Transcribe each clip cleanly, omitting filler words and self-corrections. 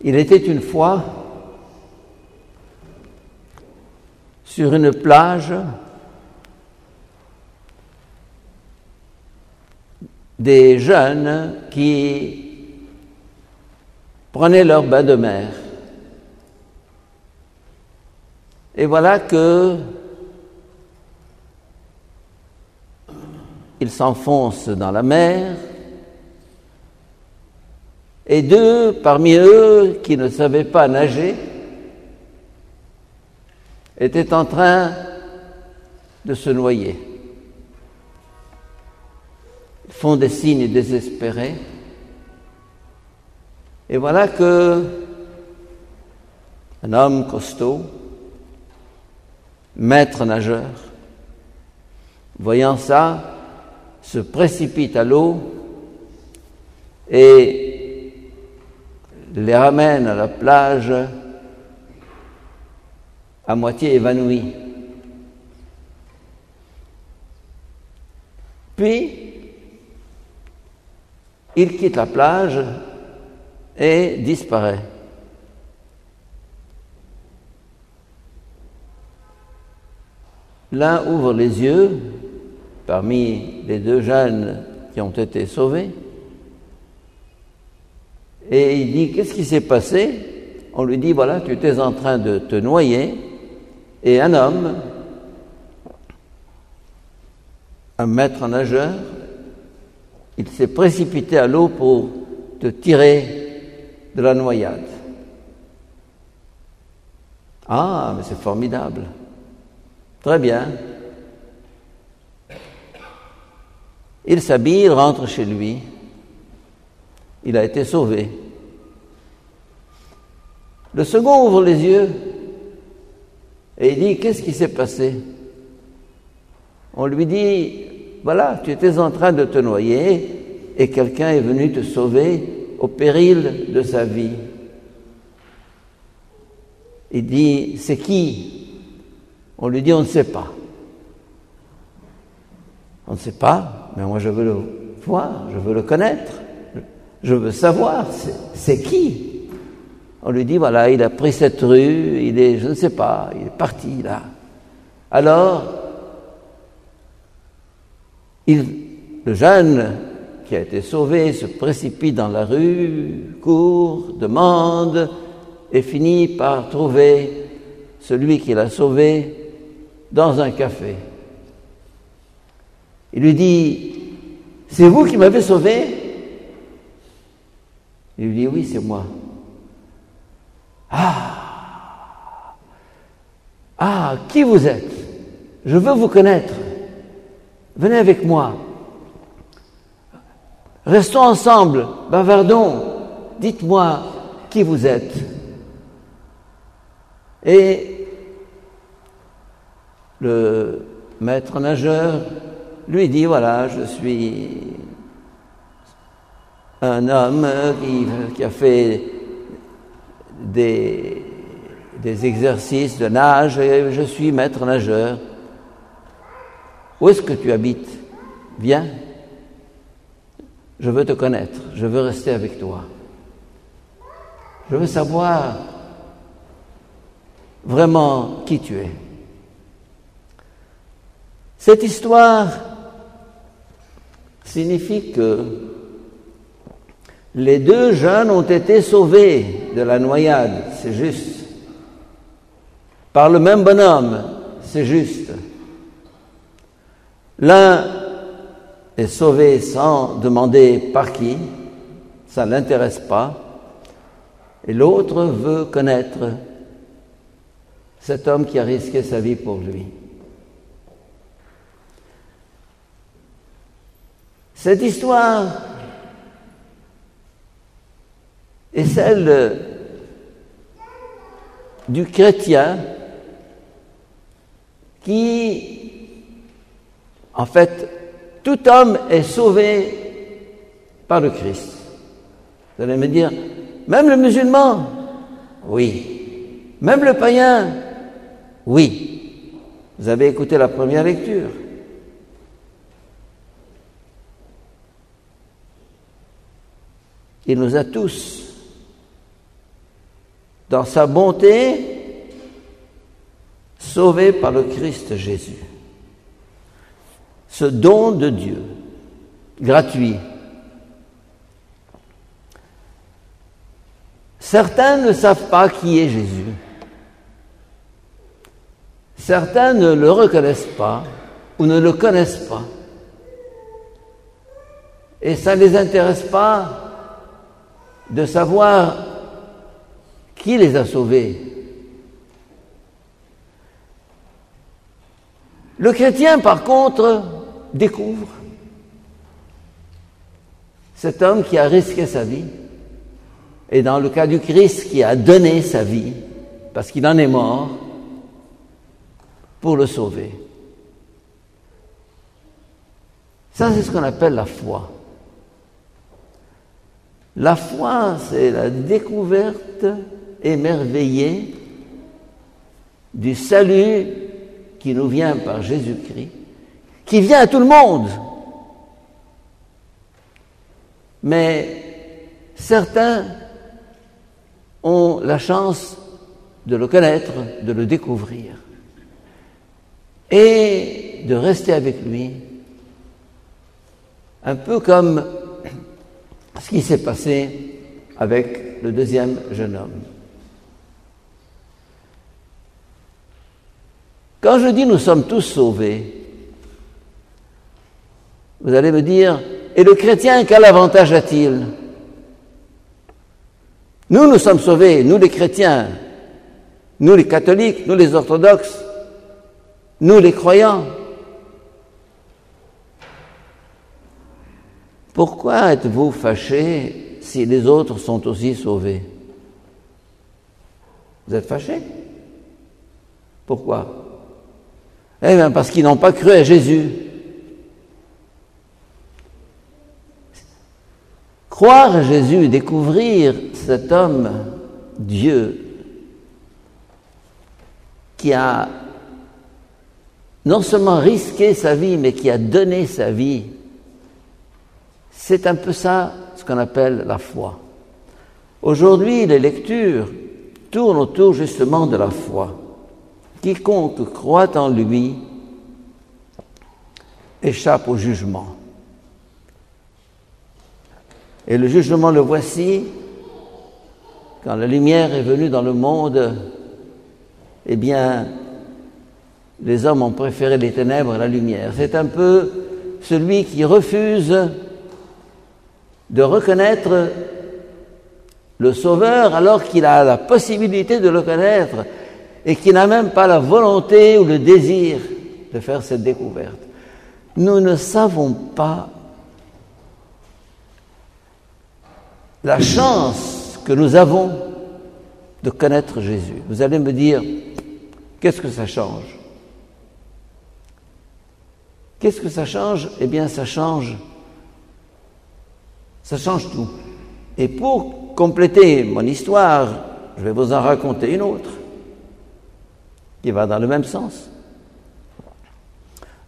Il était une fois sur une plage des jeunes qui prenaient leur bain de mer. Et voilà que ils s'enfoncent dans la mer, et deux parmi eux qui ne savaient pas nager étaient en train de se noyer. Ils font des signes désespérés, et voilà que un homme costaud, maître nageur, voyant ça, se précipite à l'eau et les ramène à la plage à moitié évanouis. Puis, il quitte la plage et disparaît. L'un ouvre les yeux, parmi les deux jeunes qui ont été sauvés, et il dit « Qu'est-ce qui s'est passé ?» On lui dit « Voilà, tu étais en train de te noyer, et un homme, un maître nageur, il s'est précipité à l'eau pour te tirer de la noyade. » Ah, mais c'est formidable. Très bien. Il s'habille, il rentre chez lui. Il a été sauvé. Le second ouvre les yeux et il dit « Qu'est-ce qui s'est passé ?» On lui dit « Voilà, tu étais en train de te noyer et quelqu'un est venu te sauver au péril de sa vie. » Il dit « C'est qui ?» On lui dit « On ne sait pas. » On ne sait pas, mais moi je veux le voir, je veux le connaître, je veux savoir c'est qui. On lui dit voilà, il a pris cette rue, il est, je ne sais pas, il est parti là. Alors, le jeune qui a été sauvé se précipite dans la rue, court, demande et finit par trouver celui qui l'a sauvé dans un café. Il lui dit « C'est vous qui m'avez sauvé ?» Il lui dit « Oui, c'est moi. »« Ah, qui vous êtes? Je veux vous connaître. Venez avec moi. Restons ensemble, bavardons. Dites-moi qui vous êtes. » Et le maître nageur lui dit, voilà, je suis un homme qui a fait des exercices de nage et je suis maître nageur. Où est-ce que tu habites? Viens, je veux te connaître, je veux rester avec toi. Je veux savoir vraiment qui tu es. Cette histoire signifie que les deux jeunes ont été sauvés de la noyade, c'est juste. Par le même bonhomme, c'est juste. L'un est sauvé sans demander par qui, ça ne l'intéresse pas, et l'autre veut connaître cet homme qui a risqué sa vie pour lui. Cette histoire est celle du chrétien qui, en fait, tout homme est sauvé par le Christ. Vous allez me dire, même le musulman? Oui. Même le païen? Oui. Vous avez écouté la première lecture. Il nous a tous dans sa bonté, sauvé par le Christ Jésus. Ce don de Dieu, gratuit. Certains ne savent pas qui est Jésus. Certains ne le reconnaissent pas ou ne le connaissent pas. Et ça ne les intéresse pas de savoir qui les a sauvés. Le chrétien, par contre, découvre cet homme qui a risqué sa vie, et dans le cas du Christ, qui a donné sa vie, parce qu'il en est mort, pour le sauver. Ça, c'est ce qu'on appelle la foi. La foi, c'est la découverte émerveillée du salut qui nous vient par Jésus-Christ, qui vient à tout le monde. Mais certains ont la chance de le connaître, de le découvrir et de rester avec lui, un peu comme ce qui s'est passé avec le deuxième jeune homme. Quand je dis nous sommes tous sauvés, vous allez me dire, et le chrétien, quel avantage a-t-il? Nous sommes sauvés, nous les chrétiens, nous les catholiques, nous les orthodoxes, nous les croyants. Pourquoi êtes-vous fâchés si les autres sont aussi sauvés? Vous êtes fâchés? Pourquoi? Eh bien, parce qu'ils n'ont pas cru à Jésus. Croire à Jésus, découvrir cet homme, Dieu, qui a non seulement risqué sa vie, mais qui a donné sa vie, c'est un peu ça, ce qu'on appelle la foi. Aujourd'hui, les lectures tournent autour justement de la foi. Quiconque croit en lui échappe au jugement. Et le jugement, le voici, quand la lumière est venue dans le monde, eh bien, les hommes ont préféré les ténèbres à la lumière. C'est un peu celui qui refuse de reconnaître le Sauveur alors qu'il a la possibilité de le connaître et qui n'a même pas la volonté ou le désir de faire cette découverte. Nous ne savons pas la chance que nous avons de connaître Jésus. Vous allez me dire, qu'est-ce que ça change? Qu'est-ce que ça change? Eh bien, ça change tout. Et pour compléter mon histoire, je vais vous en raconter une autre qui va dans le même sens.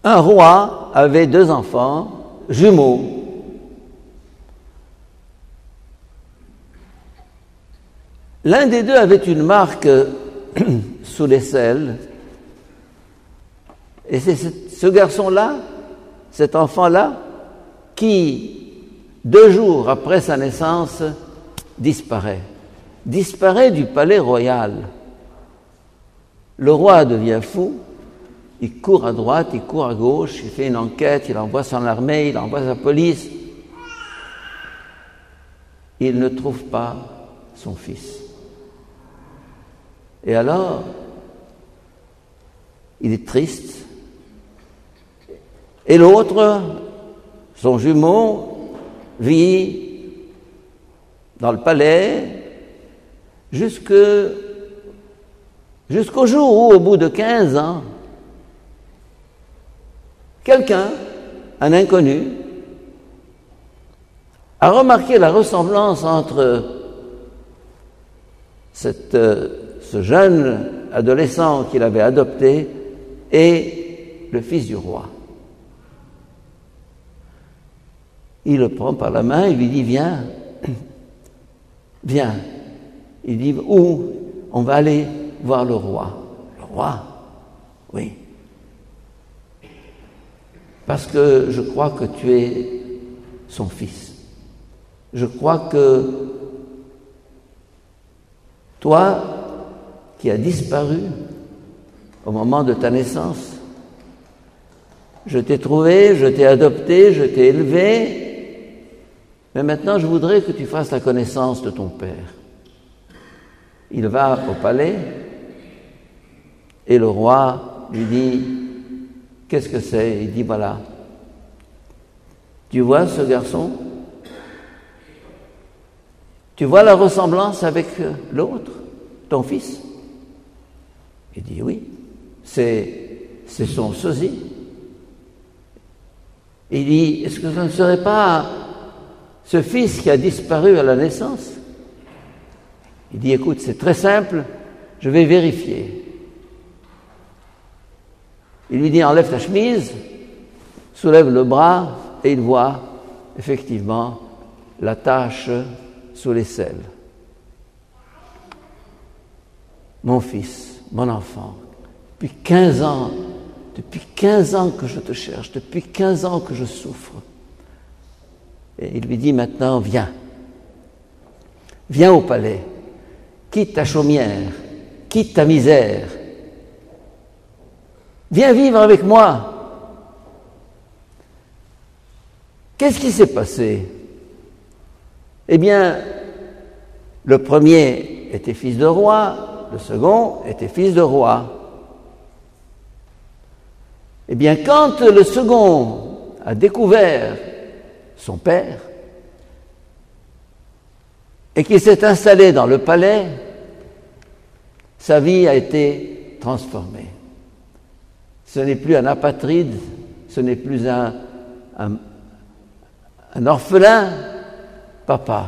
Un roi avait 2 enfants jumeaux. L'un des 2 avait une marque sous l'aisselle, et c'est ce garçon-là, cet enfant-là, qui 2 jours après sa naissance disparaît du palais royal. Le roi devient fou, il court à droite, il court à gauche, il fait une enquête, il envoie son armée, il envoie sa police. Il ne trouve pas son fils. Et alors, il est triste. Et l'autre, son jumeau, vit dans le palais jusqu'au jour où, au bout de 15 ans, quelqu'un, un inconnu, a remarqué la ressemblance entre ce jeune adolescent qu'il avait adopté et le fils du roi. Il le prend par la main, il lui dit « Viens, viens ». Il dit « Où ?» on va aller voir le roi. Le roi? Oui. Parce que je crois que tu es son fils. Je crois que toi, qui as disparu au moment de ta naissance, je t'ai trouvé, je t'ai adopté, je t'ai élevé, mais maintenant je voudrais que tu fasses la connaissance de ton père. Il va au palais et le roi lui dit « Qu'est-ce que c'est ?» Il dit « Voilà, tu vois ce garçon? « Tu vois la ressemblance avec l'autre, ton fils ?» Il dit « Oui, c'est son sosie. » Il dit « Est-ce que ce ne serait pas ce fils qui a disparu à la naissance ?» Il dit « Écoute, c'est très simple, je vais vérifier. » Il lui dit « Enlève ta chemise, soulève le bras, et il voit effectivement la tache sous l'aisselle. Mon fils, mon enfant, depuis 15 ans que je te cherche, depuis 15 ans que je souffre. Et il lui dit maintenant, viens au palais, quitte ta chaumière, quitte ta misère, viens vivre avec moi. Qu'est-ce qui s'est passé? Eh bien, le premier était fils de roi, le second était fils de roi. Eh bien, quand le second a découvert son père et qu'il s'est installé dans le palais, sa vie a été transformée. Ce n'est plus un apatride, ce n'est plus un orphelin. Papa,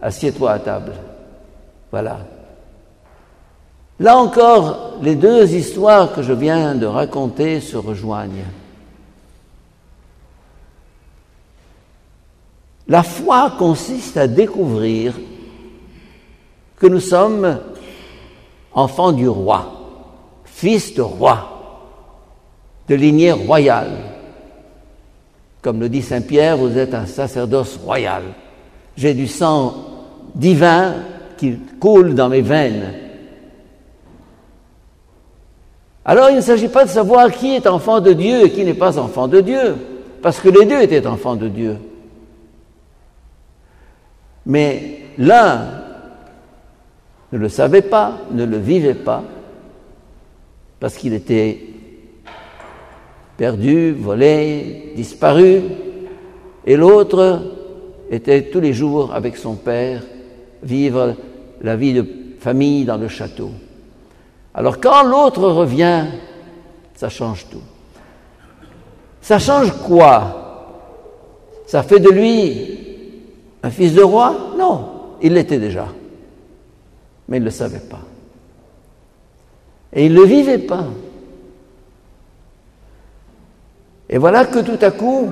assieds-toi à table. Voilà. Là encore, les deux histoires que je viens de raconter se rejoignent. La foi consiste à découvrir que nous sommes enfants du roi, fils de roi, de lignée royale. Comme le dit Saint Pierre, vous êtes un sacerdoce royal. J'ai du sang divin qui coule dans mes veines. Alors il ne s'agit pas de savoir qui est enfant de Dieu et qui n'est pas enfant de Dieu, parce que les deux étaient enfants de Dieu. Mais l'un ne le savait pas, ne le vivait pas, parce qu'il était perdu, volé, disparu, et l'autre était tous les jours avec son père, vivre la vie de famille dans le château. Alors quand l'autre revient, ça change tout. Ça change quoi? Ça fait de lui un fils de roi? Non, il l'était déjà. Mais il ne le savait pas. Et il ne le vivait pas. Et voilà que tout à coup,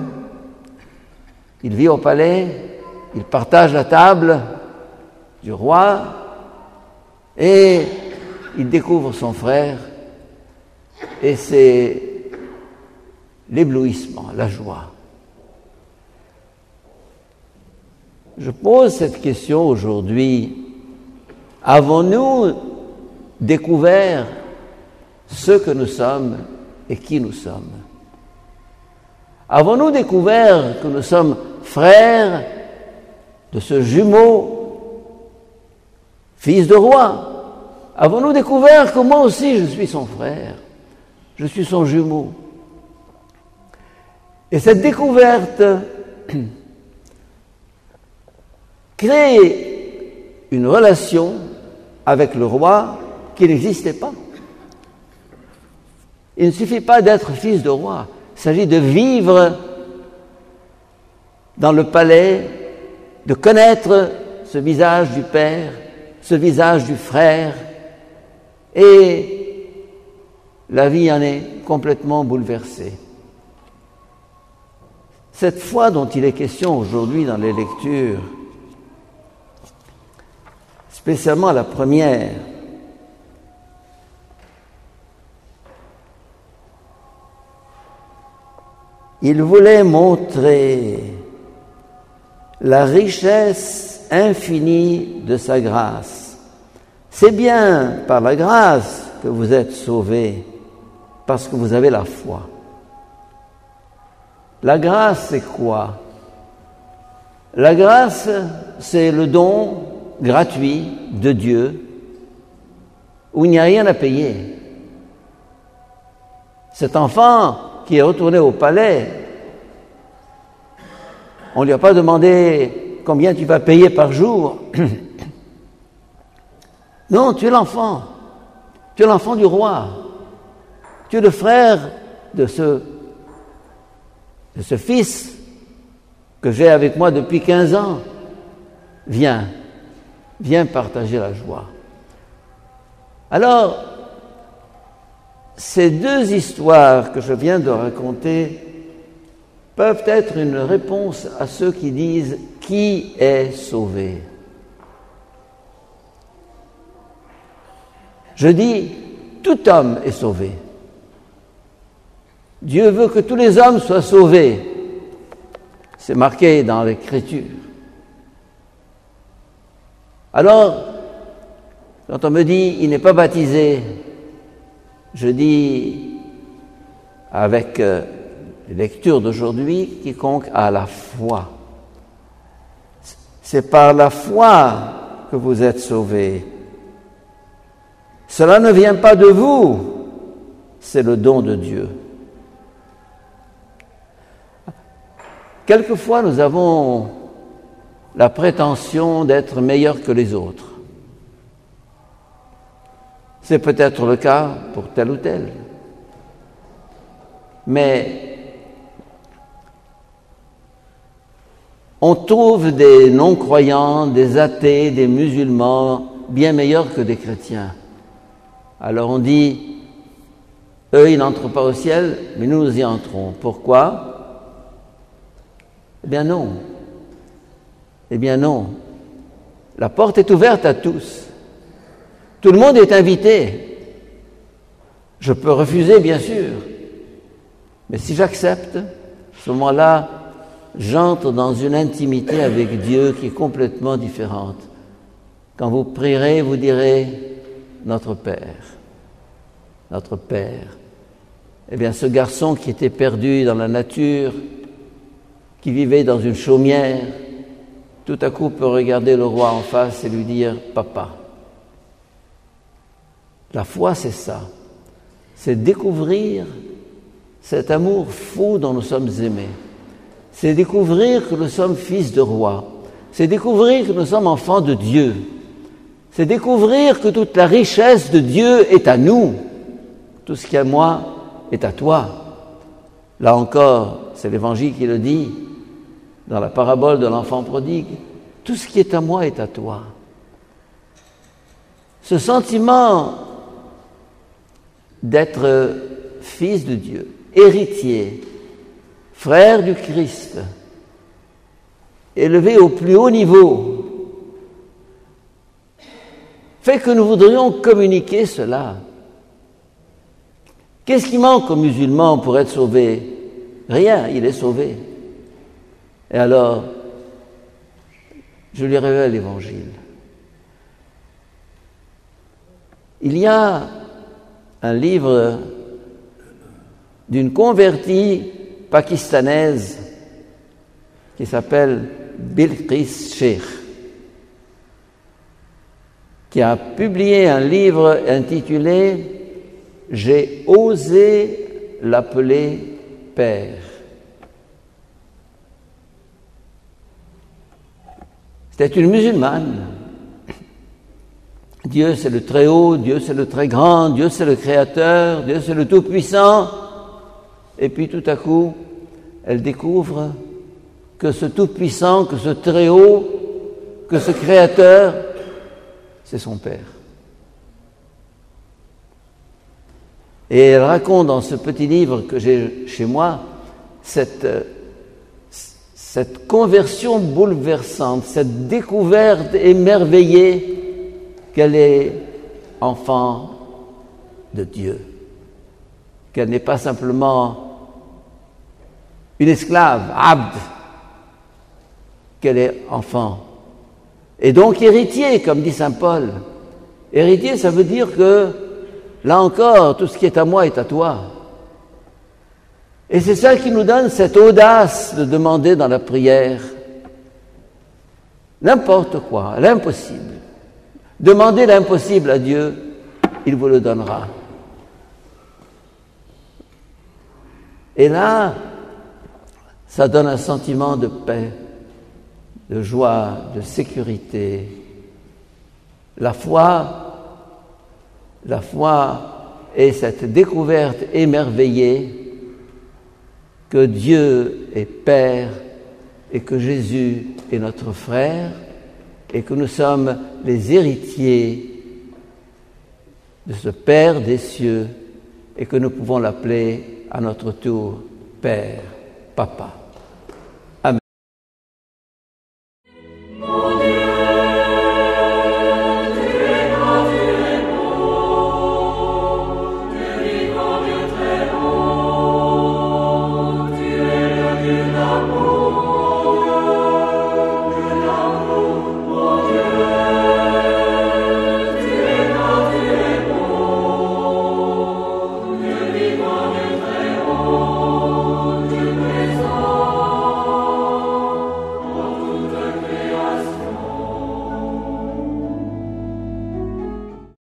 il vit au palais, il partage la table du roi et il découvre son frère et c'est l'éblouissement, la joie. Je pose cette question aujourd'hui. Avons-nous découvert ce que nous sommes et qui nous sommes? Avons-nous découvert que nous sommes frères de ce jumeau, fils de roi? Avons-nous découvert que moi aussi je suis son frère, je suis son jumeau? Et cette découverte crée une relation avec le roi qui n'existait pas. Il ne suffit pas d'être fils de roi, il s'agit de vivre dans le palais, de connaître ce visage du père, ce visage du frère, et la vie en est complètement bouleversée. Cette foi dont il est question aujourd'hui dans les lectures, spécialement la première, Il voulait montrer la richesse infinie de sa grâce. C'est bien par la grâce que vous êtes sauvés, parce que vous avez la foi. La grâce, c'est quoi? La grâce, c'est le don gratuit de Dieu, où il n'y a rien à payer. Cet enfant qui est retourné au palais, on ne lui a pas demandé combien tu vas payer par jour. Non, tu es l'enfant. Tu es l'enfant du roi. Tu es le frère de ce fils que j'ai avec moi depuis 15 ans. Viens partager la joie. Alors, ces deux histoires que je viens de raconter peuvent être une réponse à ceux qui disent « Qui est sauvé ?» Je dis « Tout homme est sauvé ». Dieu veut que tous les hommes soient sauvés. C'est marqué dans l'Écriture. Alors, quand on me dit « Il n'est pas baptisé », je dis avec les lectures d'aujourd'hui, quiconque a la foi. C'est par la foi que vous êtes sauvés. Cela ne vient pas de vous, c'est le don de Dieu. Quelquefois, nous avons la prétention d'être meilleurs que les autres. C'est peut-être le cas pour tel ou tel. Mais on trouve des non-croyants, des athées, des musulmans bien meilleurs que des chrétiens. Alors on dit, eux ils n'entrent pas au ciel, mais nous y entrons. Pourquoi? Eh bien non. Eh bien non. La porte est ouverte à tous. Tout le monde est invité. Je peux refuser, bien sûr. Mais si j'accepte, à ce moment-là, j'entre dans une intimité avec Dieu qui est complètement différente. Quand vous prierez, vous direz « Notre Père, notre Père ». Eh bien, ce garçon qui était perdu dans la nature, qui vivait dans une chaumière, tout à coup peut regarder le roi en face et lui dire « Papa ». La foi, c'est ça. C'est découvrir cet amour fou dont nous sommes aimés. C'est découvrir que nous sommes fils de roi. C'est découvrir que nous sommes enfants de Dieu. C'est découvrir que toute la richesse de Dieu est à nous. Tout ce qui est à moi est à toi. Là encore, c'est l'Évangile qui le dit, dans la parabole de l'enfant prodigue. Tout ce qui est à moi est à toi. Ce sentiment d'être fils de Dieu, héritier, frère du Christ, élevé au plus haut niveau, fait que nous voudrions communiquer cela. Qu'est-ce qui manque aux musulmans pour être sauvés? Rien, il est sauvé. Et alors, je lui révèle l'Évangile. Il y a un livre d'une convertie pakistanaise qui s'appelle Bilqis Sheikh, qui a publié un livre intitulé « J'ai osé l'appeler Père ». C'était une musulmane. Dieu c'est le très haut, Dieu c'est le très grand, Dieu c'est le créateur, Dieu c'est le tout-puissant. Et puis tout à coup, elle découvre que ce tout-puissant, que ce très haut, que ce créateur, c'est son Père. Et elle raconte dans ce petit livre que j'ai chez moi cette conversion bouleversante, cette découverte émerveillée qu'elle est enfant de Dieu, qu'elle n'est pas simplement une esclave, abd, qu'elle est enfant. Et donc héritier, comme dit saint Paul. Héritier, ça veut dire que, là encore, tout ce qui est à moi est à toi. Et c'est ça qui nous donne cette audace de demander dans la prière n'importe quoi, l'impossible. Demandez l'impossible à Dieu, il vous le donnera. Et là, ça donne un sentiment de paix, de joie, de sécurité. La foi est cette découverte émerveillée que Dieu est Père et que Jésus est notre frère et que nous sommes les héritiers de ce Père des cieux et que nous pouvons l'appeler à notre tour Père, Papa. Amen. Tu es le Dieu d'amour.